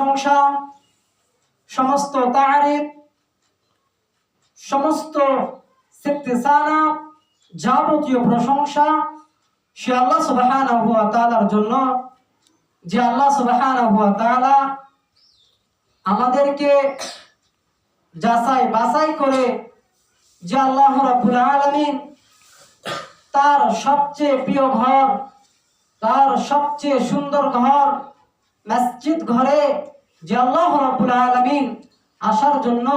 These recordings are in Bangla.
প্রশংসা, সমস্ত তারিফ, সমস্ত ইস্তিসানা, যাবতীয় প্রশংসা সে আল্লাহ সুবহানাহু ওয়া তাআলার জন্য, যে আল্লাহ সুবহানাহু ওয়া তাআলা আমাদেরকে যাচাই বাছাই করে, যে আল্লাহ রাব্বুল আলামিন তার সবচেয়ে প্রিয় ঘর, তার সবচেয়ে সুন্দর ঘর মসজিদ ঘরে যে আল্লাহ রাব্বুল আলামিন আসার জন্য,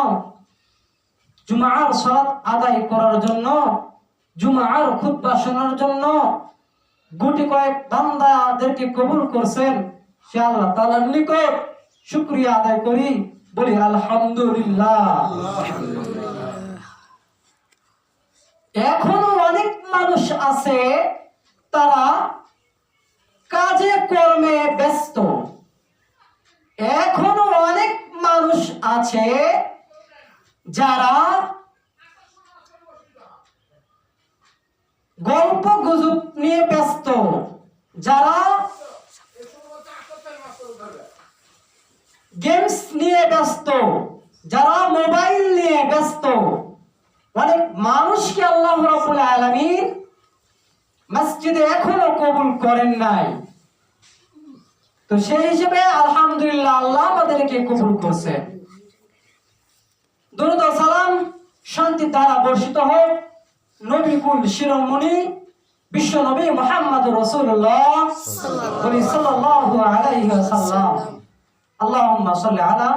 জুমার সালাত আদায় করার জন্য, জুমার খুতবা শোনার জন্য গুটি কয়েক বান্দাদেরকে কবুল করছেন, সে আল্লাহ তাআলার নিকট শুকরিয়া আদায় করি, বলি আলহামদুলিল্লাহ। এখনো অনেক মানুষ আছে তারা কাজে কর্মে ব্যস্ত, এখনো অনেক মানুষ আছে যারা গল্প গুজব নিয়ে ব্যস্ত, যারা গেমস নিয়ে ব্যস্ত, যারা মোবাইল নিয়ে ব্যস্ত। অনেক মানুষকে আল্লাহ রাব্বুল আলামিন মসজিদে এখনো কবুল করেন নাই, তো সেই হিসেবে আলহামদুলিল্লাহ আল্লাহ আমাদেরকে কবুল করছেন। দরুদ ও সালাম শান্তি দ্বারা বর্ষিত হোক নবী কুল শিরোমণি বিশ্ব নবী মুহাম্মদুর রাসূলুল্লাহ সাল্লাল্লাহু আলাইহি ওয়াসাল্লাম। আল্লাহুম্মা সাল্লি আলা,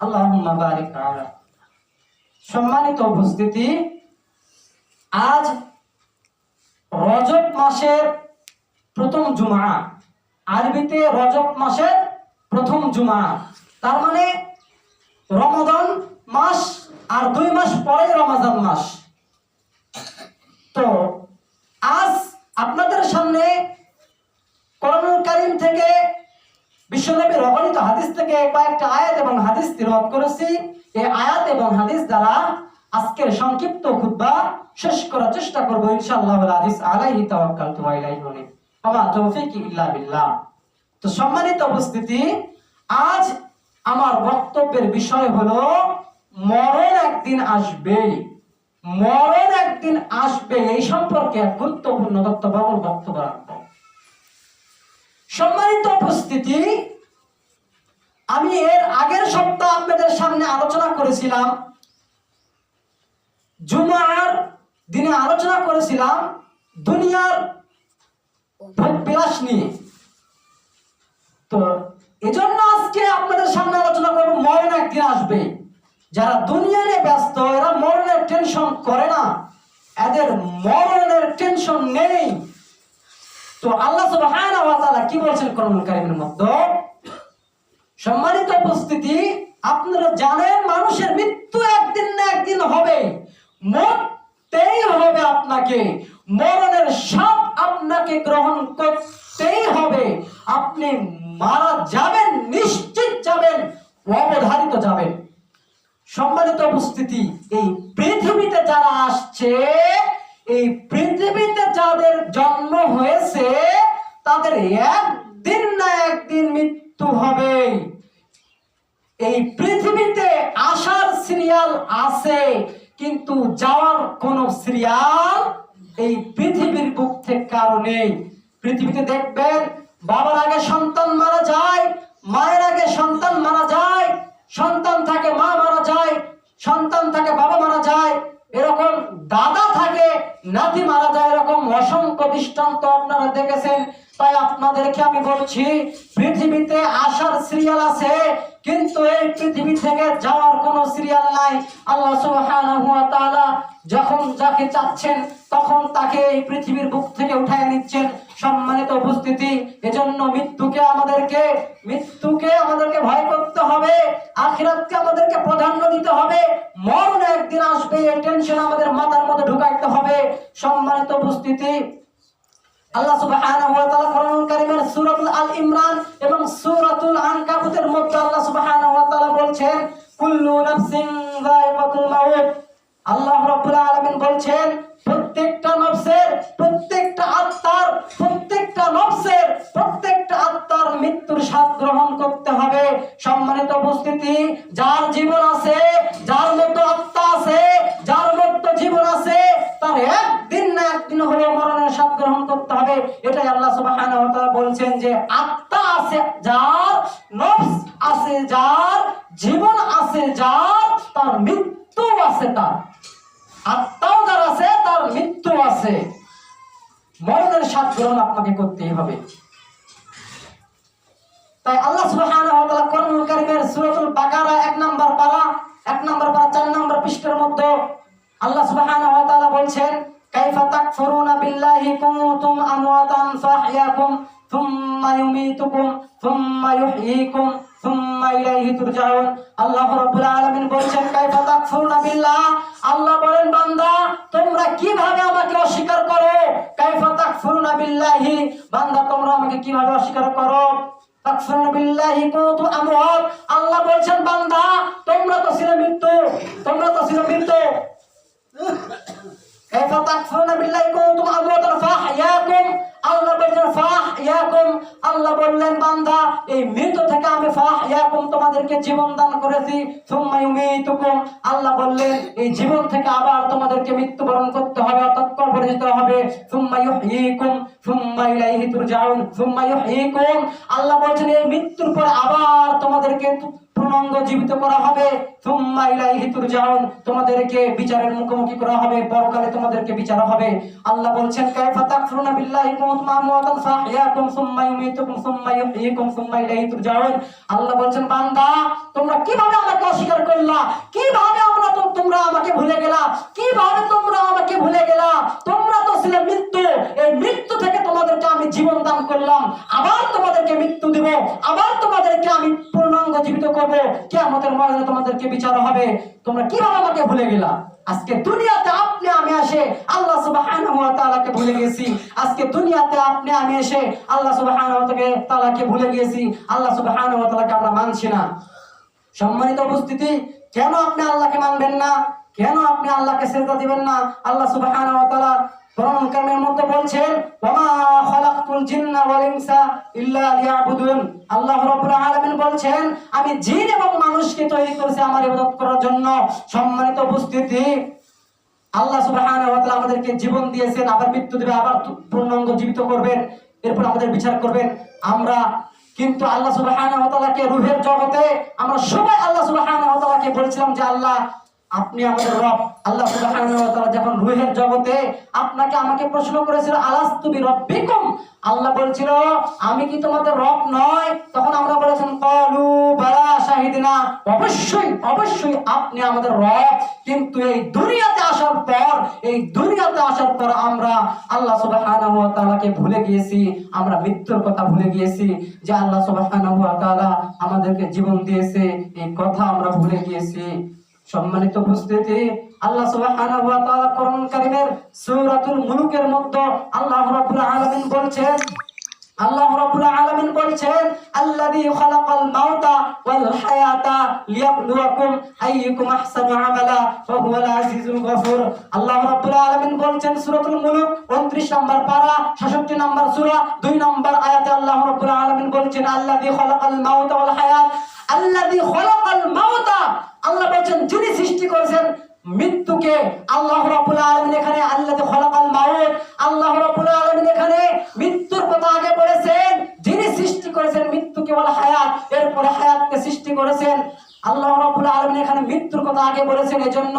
আল্লাহুম্মা বারিক আলা। সম্মানিত উপস্থিতি, আজ রজব মাসের প্রথম জুমা, আরবিতে রজব মাসের প্রথম জুমা, তার মানে রমাদান মাস আর 2 মাস পরে রমজান মাস। তো আজ আপনাদের সামনে কোরআনুল কারীম থেকে, বিশ্বনবীর অগণিত হাদিস থেকে কয়েকটা আয়াত এবং হাদিস তিলাওয়াত করেছি। এই আয়াত এবং হাদিস দ্বারা আজকের সংক্ষিপ্ত খুতবা শেষ করার চেষ্টা করব ইনশাআল্লাহ। আজিজ আলাইহি তাওয়াক্কালতু ওয়া ইলাইহি উনীব, ওয়া তাওফীকি ইল্লা বিল্লাহ। তো সম্মানিত উপস্থিতি, আজ আমার বক্তব্যের বিষয় হলো মরণ একদিন আসবে, মরণ একদিন আসবে, এই সম্পর্কে এক গুরুত্বপূর্ণ বক্তব্য রাখবো। সম্মানিত উপস্থিতি, আমি এর আগের সপ্তাহ আপনাদের সামনে আলোচনা করেছিলাম, জুমার দিনে আলোচনা করেছিলাম দুনিয়ার ভোগবিলাস নিয়ে। তো এজন্য আজকে আপনাদের সামনে আলোচনা করব মরণ একদিন আসবে। যারা দুনিয়া নিয়ে ব্যস্ত, এরা মরণের টেনশন করে না, এদের মরণের টেনশন নেই। তো আল্লাহ সুবহানাহু ওয়া তাআলা কি বলছেন কোরআনুল কারীমের মধ্যে? সম্মানিত উপস্থিতি, আপনারা জানেন মানুষের মৃত্যু একদিন না একদিন হবে, মরতেই হবে আপনাকে, মরণের স্বাদ আপনাকে গ্রহণ করতেই হবে। আপনি মারা যাবেন, নিশ্চিত যাবেন, অবধারিত যাবেন। সম্মানিত উপস্থিতি, এই পৃথিবীতে যারা আসছে, এই পৃথিবীতে যাদের জন্ম হয়েছে, তাদের একদিন না একদিন মৃত্যু হবে। এই পৃথিবীতে আসার সিরিয়াল আছে, কিন্তু যাওয়ার কোন সিরিয়াল এই পৃথিবীর বুক থেকে কারো নেই। পৃথিবীতে দেখবেন বাবার আগে সন্তান মারা যায়, মায়ের আগে সন্তান মারা যায়, সন্তান থাকে মা মারা যায়, সন্তান থাকে বাবা মারা যায়, এরকম দাদা থাকে নাতি মারা যায়, এরকম অসংখ্য দৃষ্টান্ত আপনারা দেখেছেন। তাই আপনাদেরকে আমি বলছি, পৃথিবীতে আসার সিরিয়াল আছে, কিন্তু এই পৃথিবী থেকে যাওয়ার কোনো সিরিয়াল নাই। আল্লাহ সুবহানাহু ওয়া তাআলা যখন যাকে চাচ্ছেন তখন তাকে এই পৃথিবীর বুক থেকে উঠায় নিচ্ছেন। সম্মানিত উপস্থিতি, এজন্য মৃত্যুকে আমাদেরকে ভয় করতে হবে, আখিরাতকে আমাদেরকে প্রাধান্য দিতে হবে। মরণ একদিন আসবে, এই টেনশন আমাদের মাথার মধ্যে ঢুকাইতে হবে। সম্মানিত উপস্থিতি, আল্লাহ সুবহানাহু ওয়া তাআলা কোরআনুল কারীমের সূরাতুল আল ইমরান এবং সূরাতুল আনকাবুতের মধ্যে আল্লাহ সুবহানাহু ওয়া তাআলা বলছেন, কুল্লু নাফসিন যায়িকাতুল মাউত। আল্লাহ রাব্বুল আলামিন বলছেন, প্রত্যেকটা নফসের, প্রত্যেকটা আত্মার মৃত্যুর স্বাদ গ্রহণ করতে হবে। সম্মানিত উপস্থিতি, যার জীবন আছে, যার মধ্যে আত্মা আছে, যার মধ্যে জীবন আছে, তার একদিন না একদিন হলেও মরণের স্বাদ গ্রহণ করতে হবে। এটাই আল্লাহ সুবহানাহু ওয়া তাআলা বলছেন যে আত্মা আছে যার, নফস আছে যার, জীবন আছে যার, তার মৃত্যু আছে তার। আত্মাও যার আছে, তার মৃত্যু আছে। মরণের স্বাদ গ্রহণ আপনাকে করতেই হবে। তাই আল্লাহ সুবহানাহু ওয়া তাআলা কোরআনুল কারীমের সূরাতুল বাকারা 1 নম্বর পারা 4 নম্বর পৃষ্ঠার মধ্যে আল্লাহ সুবহানাহু ওয়া তাআলা বলছেন, কাইফা তাকফুরুনা বিল্লাহি কুনতুম আমওয়াতান ফাহইয়াকুম সুম্মা ইউমীতুকুম সুম্মা ইউহয়ীকুম সুম্মা ইলাইহি তুরজাউন। আল্লাহ রাব্বুল আলামিন বলছেন, কাইফা তাকফুরুনা বিল্লাহ, আল্লাহ বলেন বান্দা তোমরা কিভাবে আমাকে অস্বীকার করো। কাইফা তাকফুরুনা বিল্লাহি, বান্দা তোমরা আমাকে কিভাবে অস্বীকার করো। তাকফুরুনা বিল্লাহি কুনতুম আমওয়াত, আল্লাহ বলছেন বান্দা তোমরা তো ছিলে মৃত্যু, তোমরা তো ছিলে মৃত্যু। কাইফা তাকফুরুনা বিল্লাহি কুনতুম আমওয়াতান ফাহইয়াকুম, আল্লাহ বলছেন ফাহইয়াকুম, আল্লাহ বললেন বান্দা এই মৃত্যু থেকে আমি ফাহইয়াকুম তোমাদেরকে জীবন দান করেছি। সুম্মা ইউমীতুকুম, আল্লাহ বললেন এই জীবন থেকে আবার তোমাদেরকে মৃত্যুবরণ করতে হবে, অর্থাৎ কবরে যেতে হবে। সুম্মা ইউহয়ীকুম সুম্মা ইলাইহি তুরজাউন, সুম্মা ইউহয়ীকুম, আল্লাহ বলছেন এই মৃত্যুর পর আবার তোমাদেরকে পূর্ণাঙ্গ জীবিত করা হবে। সুম্মা ইলাইহি তুরজাউন, তোমাদেরকে বিচারের মুখোমুখি করা হবে, পরকালে তোমাদেরকে বিচার হবে। আল্লাহ বলছেন কাইফা তাকফুরুনা বিল্লাহি কুনতুম আমওয়াতান ফাহইয়াকুম সুম্মা ইউমীতুকুম সুম্মা ইউহয়ীকুম সুম্মা ইলাইহি তুরজাউন, আল্লাহ বলছেন বান্দা তোমরা কিভাবে আমাকে অস্বীকার করলা, কিভাবে তোমরা আমাকে ভুলে গেলা, কিভাবে তোমরা আমাকে ভুলে গেলা। তোমরা তো ছিলে মৃত্যু, এই মৃত্যু থেকে তোমাদেরকে আমি জীবন দান করলাম, আবার তোমাদেরকে মৃত্যু দিব, আবার তোমাদেরকে আমি পূর্ণাঙ্গ জীবিত করব, কিয়ামতের ময়দানে তোমাদেরকে বিচার হবে। তোমরা কিভাবে আমাকে ভুলে গেলা। আজকে দুনিয়াতে আপনি আমি এসে আল্লাহ সুবহানাহু ওয়া তাআলাকে ভুলে গেছি। আজকে দুনিয়াতে আপনি আমি এসে আল্লাহ সুবহানাহু ওয়া তাআলাকে ভুলে গেছি, আল্লাহ সুবহানাহু ওয়া তাআলাকে আমরা মানছি না। সম্মানিত উপস্থিতি, কেন আপনি আল্লাহকে মানবেন না, কেন আপনি আল্লাহকে সিজদা দিবেন না। আল্লাহ সুবহানাহু ওয়া তাআলা কোরআন কারীমের মধ্যে বলছেন, ওয়ামা খালাকতুল জিন্না ওয়াল ইনসা ইল্লা লিয়াবুদুন, আল্লাহ রাব্বুল আলামিন বলছেন আমি জিন এবং মানুষকে তৈরি করেছি আমার ইবাদত করার জন্য। সম্মানিত উপস্থিতি, আল্লাহ সুবহানাহু ওয়া তাআলা আমাদেরকে জীবন দিয়েছেন, আবার মৃত্যু দিবেন, আবার পূর্ণাঙ্গ জীবিত করবেন, এরপর আমাদের বিচার করবেন। আমরা কিন্তু আল্লাহ সুবহানাহু ওয়া তাআলাকে রূহের জগতে আমরা সবাই আল্লাহ সুবহানাহু ওয়া তাআলাকে বলছিলাম যে আল্লাহ আপনি আমাদের রব। আল্লাহ সুবহানাহু ওয়া তাআলা যখন রূহের জগতে আপনাকে আমাকে প্রশ্ন করেছিল আলাস্তু বিরাব্বিকুম, আল্লাহ বলছিল আমি কি তোমাদের রব নয়, তখন আমরা বলেছিলাম ক্বালু বালা শাহিদনা, অবশ্যই অবশ্যই আপনি আমাদের রব। কিন্তু এই দুনিয়াতে আসার পর আমরা আল্লাহ সুবহানাহু ওয়া তাআলাকে ভুলে গিয়েছি, আমরা মৃত্যুর কথা ভুলে গিয়েছি, যে আল্লাহ সুবহানাহু ওয়া তাআলা আমাদেরকে জীবন দিয়েছে এই কথা আমরা ভুলে গিয়েছি। সম্মানিত উপস্থিতি, আল্লাহ সুবহানাহু ওয়া তাআলা কোরআন কারীমের সূরাতুল মুলুকের মধ্যে আল্লাহ রাব্বুল আলামিন বলছেন, আল্লাযী খালাকাল মাউতা ওয়াল হায়াতা লিয়াবলুয়াকুম আইয়ুকুম আহসানু আমালা ওয়া হুয়াল আজিজুল গফুর। আল্লাহ রাব্বুল আলামিন বলছেন সূরাতুল মুলুক 29 নম্বর পারা 66 নম্বর সূরা 2 নম্বর আয়াতে আল্লাহ রাব্বুল আলামিন বলছেন আল্লাযী খালাকাল মাউতা ওয়াল হায়াত, আল্লাযী খালাকাল মাউতা, আল্লাহ বলেন যিনি সৃষ্টি করেছেন মৃত্যুকে। আল্লাহ রাব্বুল আলামিন এখানে আল্লাযী খালাকাল মাউত, আল্লাহ রাব্বুল আলামিন এখানে মৃত্যুর কথা আগে বলেছেন, যিনি সৃষ্টি করেছেন মৃত্যুকে ওয়াল হায়াত, এরপরে হায়াতকে সৃষ্টি করেছেন। আল্লাহ রাব্বুল আলামিন এখানে মৃত্যুর কথা আগে বলেছেন, এজন্য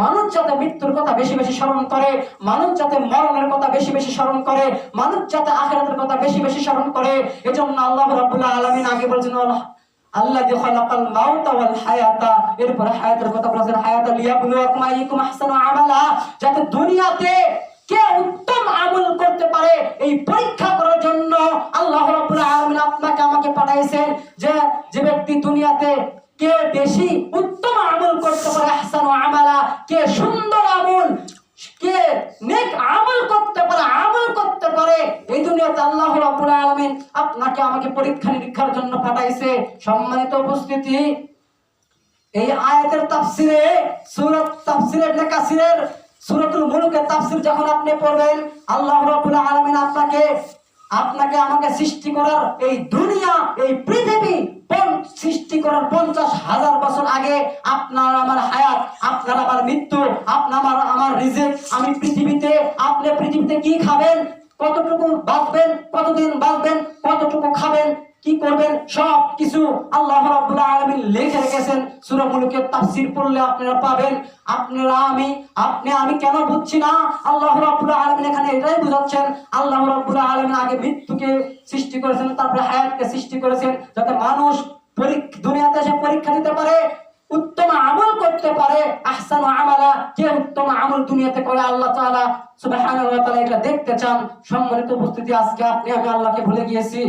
মানুষ যাতে মৃত্যুর কথা বেশি বেশি স্মরণ করে, মানুষ যাতে মরণের কথা বেশি বেশি স্মরণ করে, মানুষ যাতে আখিরাতের কথা বেশি বেশি স্মরণ করে, এজন্য আল্লাহ রাব্বুল আলামিন আগে বলেছেন আল্লাযী খালাকাল মাউতা ওয়াল হায়াতা, এরপর হায়াতের কথা বলেছেন হায়াতা লিয়াবলুয়াকুম আইয়ুকুম আহসানু আমালা, যাতে দুনিয়াতে কে উত্তম আমল করতে পারে এই পরীক্ষা করার জন্য আল্লাহ রাব্বুল আলামিন আপনাকে আমাকে পাঠাইছেন, যে ব্যক্তি দুনিয়াতে কে বেশি উত্তম আমল করতে পারে, আহসানু আমালা, কে সুন্দর আমল, কে নেক আমল করতে পারে, এই দুনিয়াতে আল্লাহ রাব্বুল আলামিন আপনাকে আমাকে পরীক্ষা নিরীক্ষার জন্য পাঠাইছে। সম্মানিত উপস্থিতি, এই আয়াতের তাফসিরে তাফসিরে ইবনে কাসিরের সূরাতুল মুলুকের তাফসির যখন আপনি পড়বেন, আল্লাহ রাব্বুল আলামিন আপনাকে আপনাকে আমাকে সৃষ্টি করার এই দুনিয়া, এই পৃথিবী সৃষ্টি করার 50,000 বছর আগে আপনার আমার হায়াত, আপনার আমার মৃত্যু, আপনার আমার রিজিক, আমি পৃথিবীতে, আপনি পৃথিবীতে কি খাবেন, কতটুকু বাঁচবেন, কতদিন বাঁচবেন, কতটুকু খাবেন, কি করবেন, সব কিছু আল্লাহ রাব্বুল আলামিন লিখে রেখেছেন। সূরা মুলুকের তাফসীর পড়লে আপনারা পাবেন। আমি কেন বুঝছি না, আল্লাহ রাব্বুল আলামিন এখানে এটাই বুঝাচ্ছেন, আল্লাহ রাব্বুল আলামিন আগে মৃত্যুকে সৃষ্টি করেছেন, তারপরে হায়াতকে সৃষ্টি করেছেন, যাতে মানুষ দুনিয়াতে এসে পরীক্ষা দিতে পারে, উত্তম আমল করতে পারে। আহসানু আমালা, কে উত্তম আমল দুনিয়াতে করে আল্লাহ তাআলা সুবহানাহু ওয়া তাআলা এটা দেখতে চান। সম্মানিত উপস্থিতি, আজকে আমি আল্লাহকে ভুলে গিয়েছি।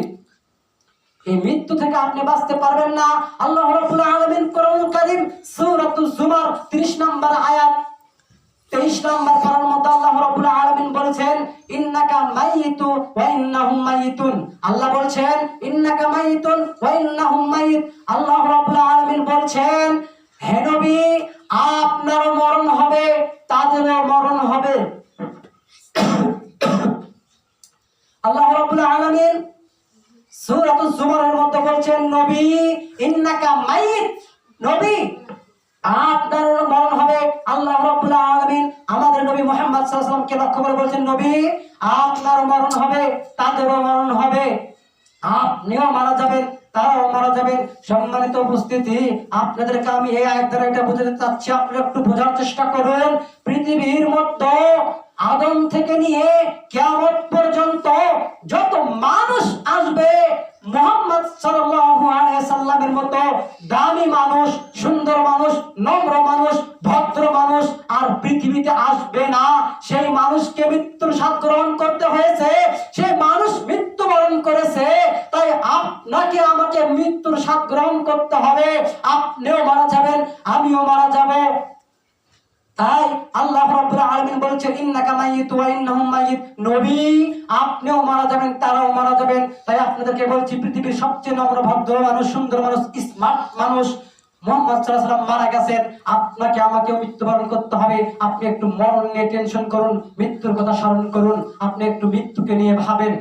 এই মৃত্যু থেকে আপনি বাঁচতে পারবেন না। আল্লাহ রাব্বুল আলামিন কোরআনুল কারীম সূরাতুজ জুমার 30 নম্বর আয়াত 23 নম্বর পারার মধ্যে আল্লাহ রাব্বুল আলামিন বলেছেন, ইন্নাকা মাইয়িতু ওয়া ইন্নাহুম মাইয়িতুন। আল্লাহ বলছেন ইন্নাকা মাইয়িতুন ওয়া ইন্নাহুম মাইয়িত। আল্লাহ রাব্বুল আলামিন বলছেন, হে নবী, আপনার মরণ হবে, তাদেরও মরণ হবে। আল্লাহ রাব্বুল আলামিন সূরাতুজ জুমারের মধ্যে বলছেন, নবী ইন্নাকা মাইয়িত, নবী আপনার মরণ হবে। আল্লাহ রাব্বুল আলামিন আমাদের নবী মুহাম্মদ সাল্লাল্লাহু আলাইহি ওয়াসাল্লামকে লক্ষ্য করে বলছেন, নবী আপনার মরণ হবে, তাদেরও মরণ হবে, আপনিও মারা যাবেন, তারাও মারা যাবেন। সম্মানিত উপস্থিতি, আপনাদেরকে আমি এই আয়াত দ্বারা এটা বোঝাতে চাচ্ছি, আপনারা একটু বোঝার চেষ্টা করুন। পৃথিবীর মধ্যে আদম থেকে নিয়ে কিয়ামত পর্যন্ত যত মানুষ আসবে, মুহাম্মদ সাল্লাল্লাহু আলাইহি সাল্লামের মতো দামি মানুষ, সুন্দর মানুষ, নম্র মানুষ, ভদ্র মানুষ আর পৃথিবীতে আসবে না। সেই মানুষকে মৃত্যুর স্বাদ গ্রহণ করতে হয়েছে, সেই মানুষ মৃত্যুবরণ করেছে, তাই আপনাকে আমাকে মৃত্যুর স্বাদ গ্রহণ করতে হবে। আপনিও মারা যাবেন, আমিও মারা যাব। তাই আল্লাহ রাব্বুল আলামিন বলেছেন, ইন্নাকা মাইয়িতু ওয়া ইন্নাহুম মাইয়িত, নবী আপনিও মারা যাবেন, তারাও মারা যাবেন। তাই আপনাদেরকে বলছি, পৃথিবীর সবচেয়ে নম্র, ভদ্র মানুষ, সুন্দর মানুষ, স্মার্ট মানুষ মুহাম্মদ সাল্লাল্লাহু আলাইহি ওয়াসাল্লাম মারা গেছেন, আপনাকে আমাকেও মৃত্যুবরণ করতে হবে। আপনি একটু মরণ নিয়ে টেনশন করুন, মৃত্যুর কথা স্মরণ করুন, আপনি একটু মৃত্যুকে নিয়ে ভাবেন।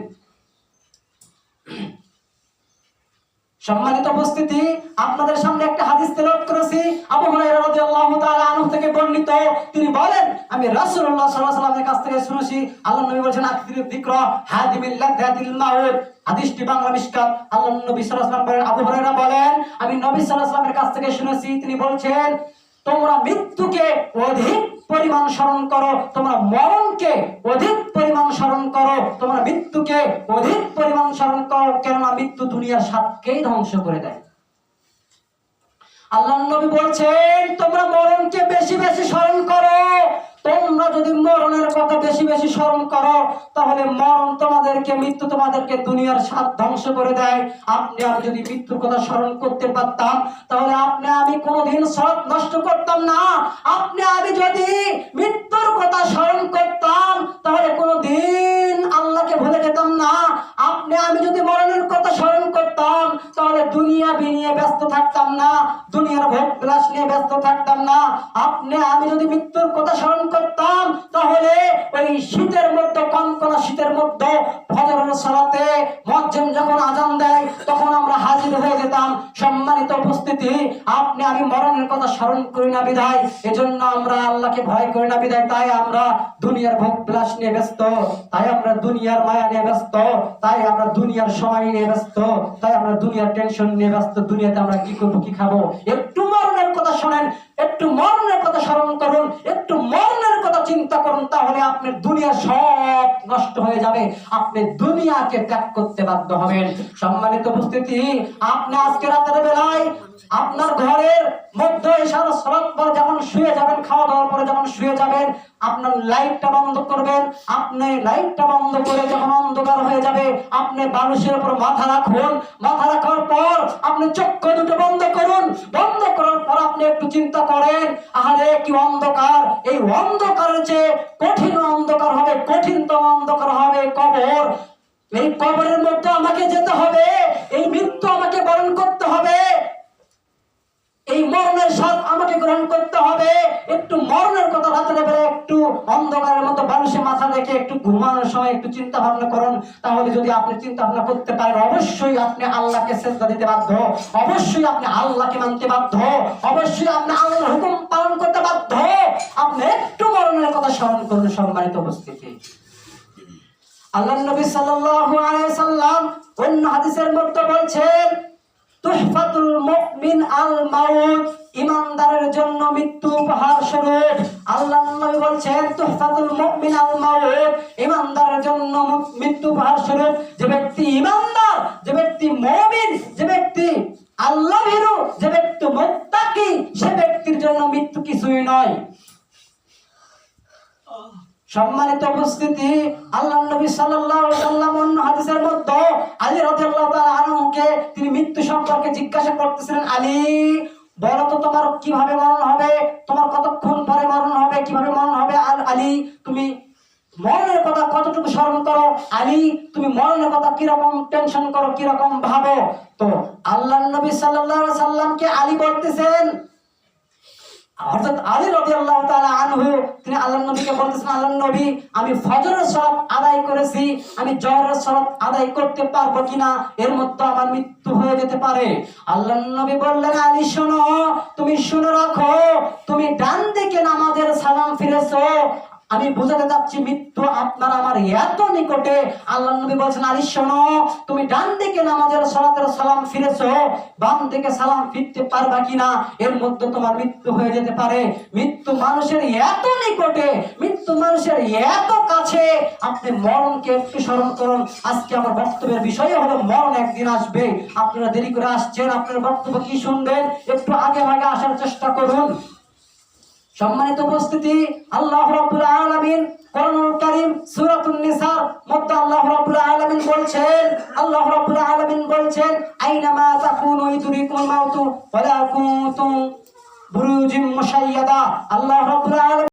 সম্মানিত উপস্থিতি, আপনাদের সামনে একটা হাদিস তেলাওয়াত করেছি, আবু হুরায়রা রাদিয়াল্লাহু তাআলা আনহু থেকে বর্ণিত। তিনি বলেন, আমি রাসূলুল্লাহ সাল্লাল্লাহু আলাইহি ওয়াসাল্লামের কাছ থেকে শুনেছি, আল্লাহর নবী বলেছেন, আকসিরু যিকরা হাদিমিল লাযাতিল মাউত। হাদিসটি বাংলা মিশকাত। আল্লাহর নবী সাল্লাল্লাহু আলাইহি ওয়াসাল্লাম বলেন, আবু হুরায়রা বলেন, আমি নবী সাল্লাল্লাহু আলাইহি ওয়াসাল্লামের কাছ থেকে শুনেছি, তিনি বলছেন, তোমরা মৃত্যুকে অধিক পরিমাণ স্মরণ করো, তোমরা মরণকে অধিক পরিমাণ স্মরণ করো, তোমরা মৃত্যুকে অধিক পরিমাণ স্মরণ করো, কেননা মৃত্যু দুনিয়ার স্বাদকেই ধ্বংস করে দেয়। আল্লাহর নবী বলছেন, তোমরা মরণকে বেশি বেশি স্মরণ করো। তোমরা যদি মরণের কথা বেশি বেশি স্মরণ করো, তাহলে মরণ তোমাদেরকে, মৃত্যু তোমাদেরকে দুনিয়ার স্বাদ ধ্বংস করে দেয়। আপনি আমি যদি মৃত্যুর কথা স্মরণ করতে পারতাম, তাহলে আপনি আমি কোনোদিন স্বাদ নষ্ট করতাম না। আপনি আমি যদি মৃত্যুর কথা স্মরণ করতাম, তাহলে কোনোদিন আল্লাহকে ভুলে যেতাম না। আপনি আমি যদি মরণের কথা স্মরণ করতাম, তাহলে দুনিয়া নিয়ে ব্যস্ত থাকতাম না, দুনিয়ার ভোগ বিলাস নিয়ে ব্যস্ত থাকতাম না। আপনি আমি যদি মৃত্যুর কথা স্মরণ করতাম, তাহলে ওই শীতের মধ্যে, কনকনা শীতের মধ্যে ফজরের সালাতে মুয়াজ্জিন যখন আজান দেয়, তখন আমরা হাজির হয়ে যেতাম। সম্মানিত উপস্থিতি, আপনি আমি মরণের কথা স্মরণ করি না বিধায়, এজন্য আমরা আল্লাহকে ভয় করি না বিধায়, তাই আমরা দুনিয়ার ভোগ বিলাস নিয়ে ব্যস্ত, তাই আমরা দুনিয়ার মায়া নিয়ে ব্যস্ত, তাই আমরা দুনিয়ার সময় নিয়ে ব্যস্ত, তাই আমরা দুনিয়ার টেনশন নিয়ে ব্যস্ত। দুনিয়াতে আমরা কি করবো, কি খাবো। একটু মরণের কথা শোনেন, একটু মরণের কথা স্মরণ করুন, একটু মরণের কথা চিন্তা করুন, তাহলে আপনার দুনিয়া সব নষ্ট হয়ে যাবে, আপনি দুনিয়াকে ত্যাগ করতে বাধ্য হবেন। সম্মানিত উপস্থিতি, আপনি আজকে রাতের বেলায় আপনার ঘরের মধ্যে সারা সালাত পরে যখন শুয়ে যাবেন, খাওয়া দাওয়ার পরে যখন শুয়ে যাবেন, আপনার লাইটটা বন্ধ করবেন। আপনি লাইটটা বন্ধ করে যখন অন্ধকার হয়ে যাবে, আপনি বালিশের উপর মাথা রাখুন। মাথা রাখার পর আপনি চক্ষু দুটো বন্ধ করুন। বন্ধ করার পর আপনি একটু চিন্তা করেন, আরে কি অন্ধকার, এই অন্ধকারের যে কঠিন অন্ধকার হবে, কঠিনতম অন্ধকার হবে কবর। এই কবরের মধ্যে আমাকে যেতে হবে, এই মৃত্যু আমাকে বরণ করতে হবে, এই মরণের স্বাদ আমাকে গ্রহণ করতে হবে। একটু মরণের কথা রাতের বেলায় একটু অন্ধকারের মতো বালিশে মাথা রেখে একটু ঘুমানোর সময় একটু চিন্তা ভাবনা করুন, তাহলে যদি আপনি চিন্তা ভাবনা করতে পারেন অবশ্যই আপনি আল্লাহকে সেজদা দিতে বাধ্য, অবশ্যই আপনি আল্লাহকে মানতে বাধ্য, অবশ্যই আপনি আল্লাহর হুকুম পালন করতে বাধ্য। আপনি একটু মরণের কথা স্মরণ করুন। সম্মানিত উপস্থিতি, আল্লাহর নবী সাল্লাল্লাহু আলাইহি সাল্লাম অন্য হাদিসের মধ্যে বলছেন, তুহফাতুল মুমিন আল মাউত, ঈমানদারের জন্য মৃত্যু উপহার স্বরূপ। আল্লাহর নবী বলছেন, তুহফাতুল মুমিন আল মাউত, ঈমানদারের জন্য মৃত্যু উপহার স্বরূপ। যে ব্যক্তি ঈমানদার, যে ব্যক্তি মুমিন, যে ব্যক্তি আল্লাহ ভীরু, যে ব্যক্তি মুত্তাকি, সে ব্যক্তির জন্য মৃত্যু কিছুই নয়। সম্মানিত উপস্থিতি, আল্লাহর নবী সাল্লাল্লাহু আলাইহি ওয়াসাল্লাম অন্য হাদিসের মধ্যে আলী রাদিয়াল্লাহু তাআলা আনহুকে তিনি মৃত্যু সম্পর্কে জিজ্ঞাসা করতেছিলেন, আলী বলো তো তোমার কিভাবে মরণ হবে, তোমার কতক্ষণ পরে মরণ হবে, কিভাবে মরণ হবে? আলী তুমি মরণের কথা কতটুকু স্মরণ করো? আলী তুমি মরণের কথা কিরকম টেনশন করো, কিরকম ভাবো? তো আল্লাহর নবী সাল্লাল্লাহু আলাইহি ওয়াসাল্লামকে আলী বলতেছেন, অর্থাৎ আলী রাদিয়াল্লাহু তাআলা আনহু তিনি আল্লাহর নবীকে বলতেছেন, আল্লাহর নবী আমি ফজরের সালাত আদায় করেছি, আমি জোহরের সালাত আদায় করতে পারবো কিনা, এর মধ্যে আমার মৃত্যু হয়ে যেতে পারে। আল্লাহর নবী বললেন, আলী শোনো, তুমি শুনে রাখো, তুমি ডান দিকে নামাজের সালাম ফিরেছো, আমি বুঝাতে যাচ্ছি মৃত্যু আপনার আমার এত নিকটে। আল্লাহর নবী বলছেন, আলী শোনো, তুমি ডান দিকে নামাজের সালাতের সালাম ফিরেছো, বাম দিকে সালাম ফিরতে পারবা কিনা, এর মধ্যে তোমার মৃত্যু হয়ে যেতে পারে। মৃত্যু মানুষের এত নিকটে, মৃত্যু মানুষের এত কাছে, আপনি মরণকে একটু স্মরণ করুন। আজকে আমার বক্তব্যের বিষয় হলো মরণ একদিন আসবে। আপনারা দেরি করে আসছেন, আপনার বক্তব্য কি শুনবেন, একটু আগে ভাগে আসার চেষ্টা করুন। সম্মানিত উপস্থিতি, আল্লাহ রাব্বুল আলামিন কোরআনুল কারীম সূরাতুন নিসার মধ্যে আল্লাহ রাব্বুল আলামিন বলছেন, আইনামা তাকুনু ইদরিকুল মাউতু ওয়ালা কুনতুম বুরুজিম মুশাইয়াদা। আল্লাহ রাব্বুল আলামিন